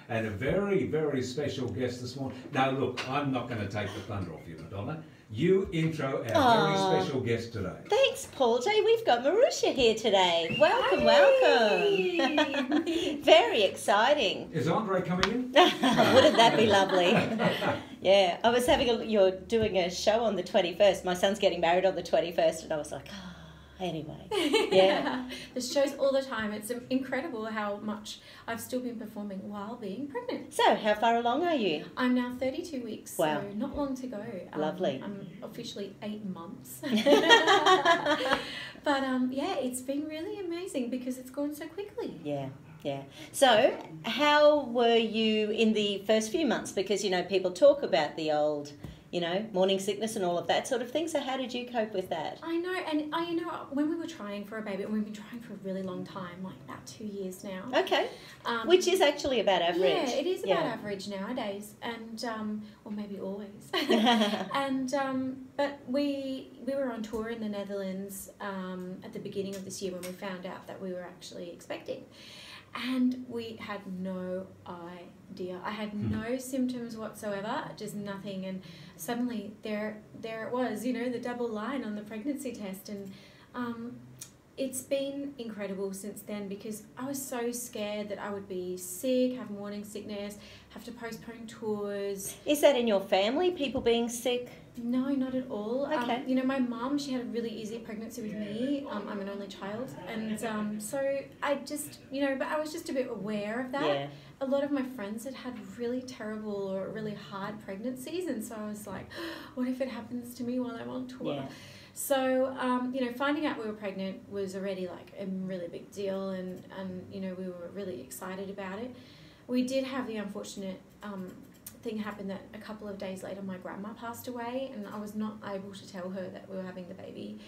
and a very, very special guest this morning. Now, look, I'm not going to take the thunder off you, Madonna. You intro our very special guest today. Thanks, Paul J. We've got Mirusia here today. Welcome, welcome. Very exciting. Is Andre coming in? Wouldn't that be lovely? Yeah, I was you're doing a show on the 21st. My son's getting married on the 21st, and I was like, anyway. Yeah. The shows all the time. It's incredible how much I've still been performing while being pregnant. So, how far along are you? I'm now 32 weeks, wow. So not long to go. Lovely. I'm officially 8 months. But yeah, it's been really amazing because it's gone so quickly. Yeah. Yeah. So, how were you in the first few months? Because, you know, people talk about the old, you know, morning sickness and all of that sort of thing. So how did you cope with that? I know, and you know, when we were trying for a baby, and we've been trying for a really long time, like about 2 years now. Okay. Which is actually about average. Yeah, it is about average nowadays, and or maybe always. And but we were on tour in the Netherlands at the beginning of this year when we found out that we were actually expecting. And we had no idea. I had no symptoms whatsoever, just nothing. And suddenly there it was, you know, the double line on the pregnancy test. And it's been incredible since then because I was so scared that I would be sick, have morning sickness, have to postpone tours. Is that in your family, people being sick? No, not at all. Okay. You know, my mum, she had a really easy pregnancy with me. I'm an only child. And so I just, you know, but I was just a bit aware of that. Yeah. A lot of my friends had really terrible or really hard pregnancies. And so I was like, what if it happens to me while I'm on tour? Yeah. So, you know, finding out we were pregnant was already like a really big deal. And you know, we were really excited about it. We did have the unfortunate thing happened that a couple of days later my grandma passed away and I was not able to tell her that we were having the baby,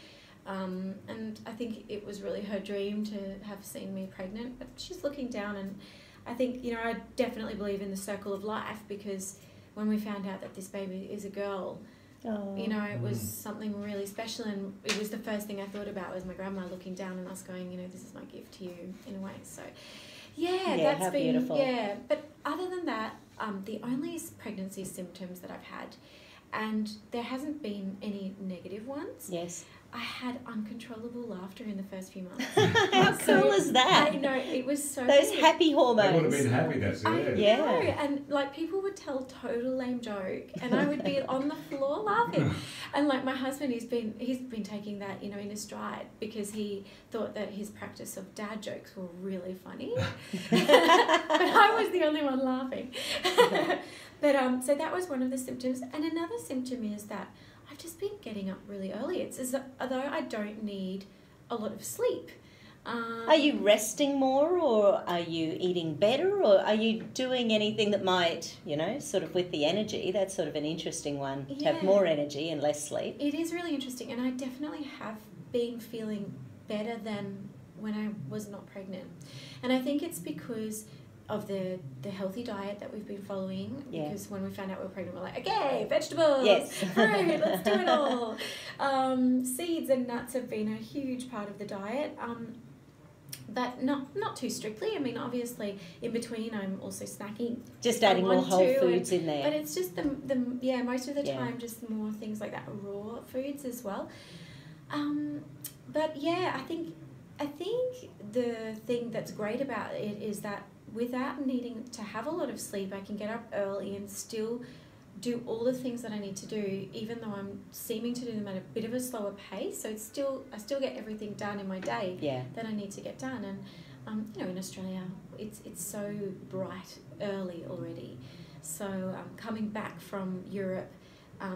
and I think it was really her dream to have seen me pregnant, but she's looking down, and I think, you know, I definitely believe in the circle of life because when we found out that this baby is a girl, you know, it was something really special, and it was the first thing I thought about was my grandma looking down and us going, you know, this is my gift to you in a way. So yeah, that's been beautiful. Yeah, but other than that, the only pregnancy symptoms that I've had, and there hasn't been any negative ones. Yes. I had uncontrollable laughter in the first few months. How cool is that? I know, it was so those weird. happy hormones. They would have been happy, that's it. I know, and like people would tell total lame joke and I would be on the floor laughing. And like my husband, he's been taking that, you know, in his stride because he thought that his practice of dad jokes were really funny. But I was the only one laughing. But so that was one of the symptoms. And another symptom is that I've just been getting up really early. It's as though I don't need a lot of sleep. Are you resting more, or are you eating better, or are you doing anything that might, you know, sort of with the energy? That's sort of an interesting one, to have more energy and less sleep. It is really interesting, and I definitely have been feeling better than when I was not pregnant. And I think it's because of the healthy diet that we've been following, because when we found out we were pregnant, we're like, okay, vegetables, fruit, let's do it all. Seeds and nuts have been a huge part of the diet, but not too strictly. I mean, obviously, in between, I'm also snacking. Just adding more whole foods in there. But it's just most of the time, just more things like that, raw foods as well. But yeah, I think the thing that's great about it is that without needing to have a lot of sleep, I can get up early and still do all the things that I need to do, even though I'm seeming to do them at a bit of a slower pace. So I still get everything done in my day that I need to get done. And you know, in Australia, it's so bright early already. So coming back from Europe,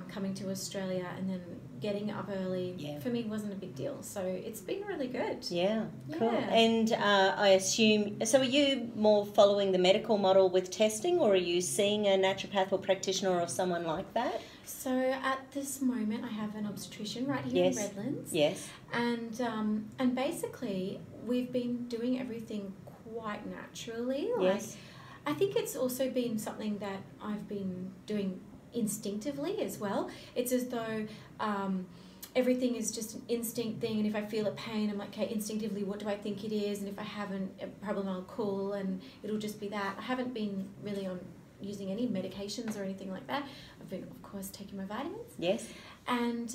coming to Australia and then getting up early for me wasn't a big deal. So it's been really good. Yeah, cool. And I assume, so are you more following the medical model with testing, or are you seeing a naturopath or practitioner or someone like that? So at this moment I have an obstetrician right here in Redlands. Yes. And basically we've been doing everything quite naturally. Like, I think it's also been something that I've been doing instinctively as well. It's as though everything is just an instinct thing, and if I feel a pain, I'm like, okay, instinctively, what do I think it is? And if I haven't a problem, I'll call, and it'll just be that. I haven't been really on using any medications or anything like that. I've been, of course, taking my vitamins. Yes. And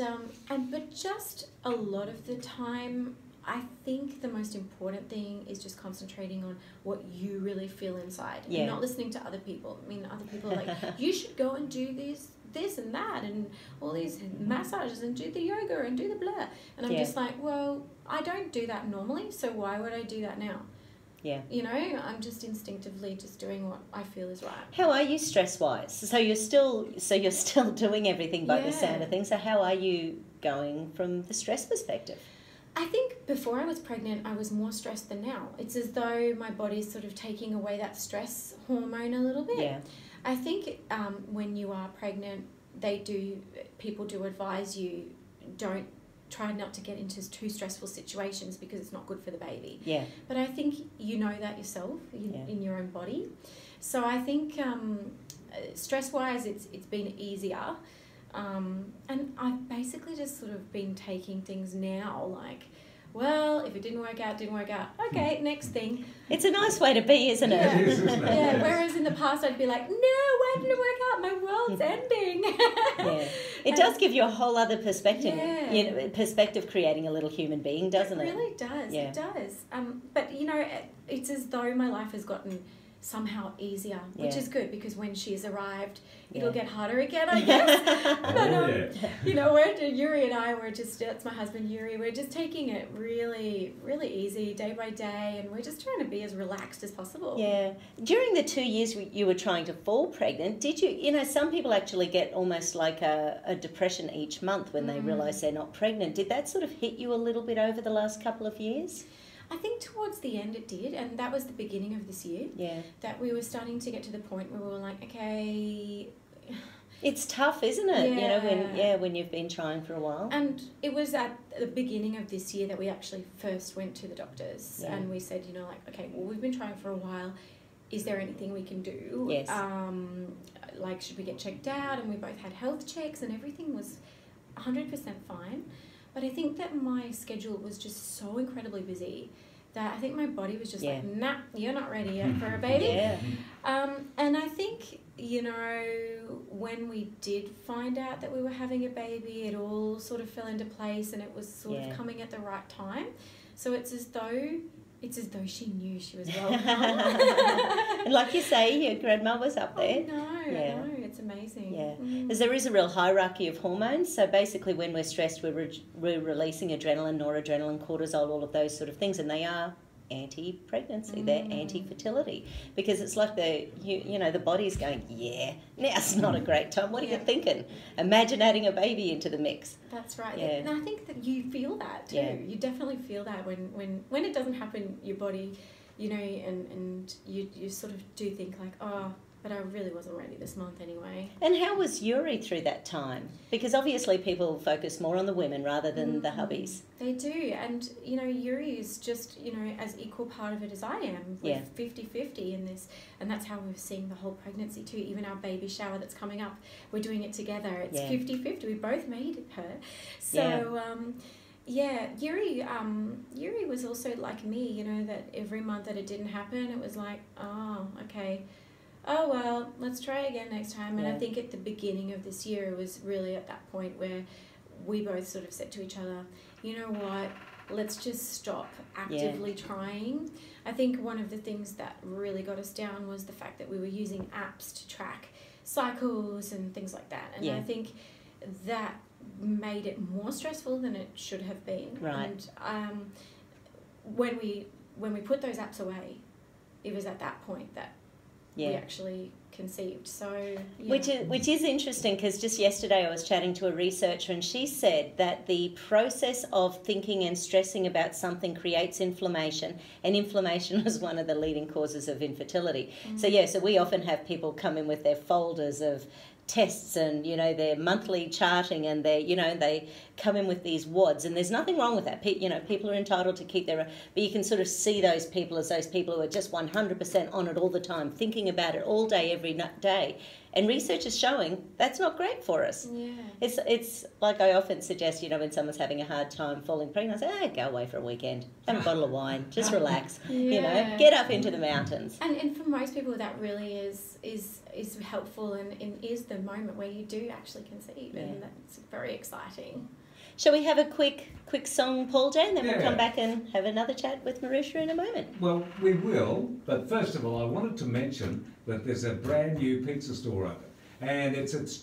but just a lot of the time, I think the most important thing is just concentrating on what you really feel inside, and not listening to other people. I mean, other people are like, you should go and do this and that and all these massages and do the yoga and do the blah. And I'm just like, well, I don't do that normally, so why would I do that now? Yeah. You know, I'm just instinctively just doing what I feel is right. How are you stress-wise? So you're still doing everything by the sound of things. So how are you going from the stress perspective? I think before I was pregnant, I was more stressed than now. It's as though my body's sort of taking away that stress hormone a little bit. Yeah. I think when you are pregnant, people do advise you, try not to get into too stressful situations because it's not good for the baby. Yeah. But I think you know that yourself in your own body. So I think stress-wise, it's been easier. And I've basically just sort of been taking things now like, well, if it didn't work out, okay, next thing. It's a nice way to be, isn't it? It is, isn't it? Yeah, whereas in the past I'd be like, no, why didn't it work out? My world's ending. It does give you a whole other perspective. You know, perspective creating a little human being, doesn't it? It really does, it does. But, you know, it's as though my life has gotten somehow easier, which is good, because when she's arrived, it'll get harder again, I guess. But, you know, Yuri and I, that's my husband Yuri, we're just taking it really, really easy day by day, and we're just trying to be as relaxed as possible. Yeah. During the 2 years you were trying to fall pregnant, did you know, some people actually get almost like a depression each month when they realise they're not pregnant. Did that sort of hit you a little bit over the last couple of years? I think towards the end it did, and that was the beginning of this year. Yeah. That we were starting to get to the point where we were like, okay. It's tough, isn't it? Yeah. You know, when you've been trying for a while. And it was at the beginning of this year that we actually first went to the doctors, and we said, you know, like, okay, well, we've been trying for a while. Is there anything we can do? Yes. Like, should we get checked out? And we both had health checks, and everything was 100% fine. But I think that my schedule was just so incredibly busy that I think my body was just like, nah, you're not ready yet for a baby. And I think, you know, when we did find out that we were having a baby, it all sort of fell into place, and it was sort of coming at the right time. So it's as though she knew she was welcome. And like you say, your grandma was up there. I know, it's amazing. Yeah, because there is a real hierarchy of hormones. So basically when we're stressed, we're releasing adrenaline, noradrenaline, cortisol, all of those sort of things, and they are anti-pregnancy, they're anti-fertility, because it's like the body's going, now's not a great time. What are you thinking? Imagine adding a baby into the mix. That's right. Yeah. And I think that you feel that too. You definitely feel that when it doesn't happen, your body, you know, and you sort of do think like, oh, but I really wasn't ready this month anyway. And how was Yuri through that time? Because obviously people focus more on the women rather than the hubbies. They do. And, you know, Yuri is just, you know, as equal part of it as I am. We're 50-50 in this. And that's how we're seeing the whole pregnancy too. Even our baby shower that's coming up, we're doing it together. It's 50-50. We both made her. So, Yuri was also like me, you know, that every month that it didn't happen, it was like, oh, okay. Oh, well, let's try again next time. And I think at the beginning of this year, it was really at that point where we both sort of said to each other, you know what, let's just stop actively trying. I think one of the things that really got us down was the fact that we were using apps to track cycles and things like that. And I think that made it more stressful than it should have been. Right. And when we put those apps away, it was at that point that we actually conceived. So which is interesting, because just yesterday I was chatting to a researcher, and she said that the process of thinking and stressing about something creates inflammation, and inflammation was one of the leading causes of infertility. So we often have people come in with their folders of tests and, you know, their monthly charting, and they come in with these wads, and there's nothing wrong with that. You know, people are entitled to keep their, but you can sort of see those people as those people who are just 100% on it all the time, thinking about it all day, every day. And research is showing that's not great for us. Yeah. It's like I often suggest, you know, when someone's having a hard time falling pregnant, I say, hey, go away for a weekend, have a bottle of wine, just relax, you know, get up into the mountains. And for most people, that really is helpful and is the moment where you do actually conceive, and that's very exciting. Shall we have a quick song, Paul Jane, then we'll come back and have another chat with Mirusia in a moment. Well, we will, but first of all, I wanted to mention that there's a brand new pizza store open, and it's at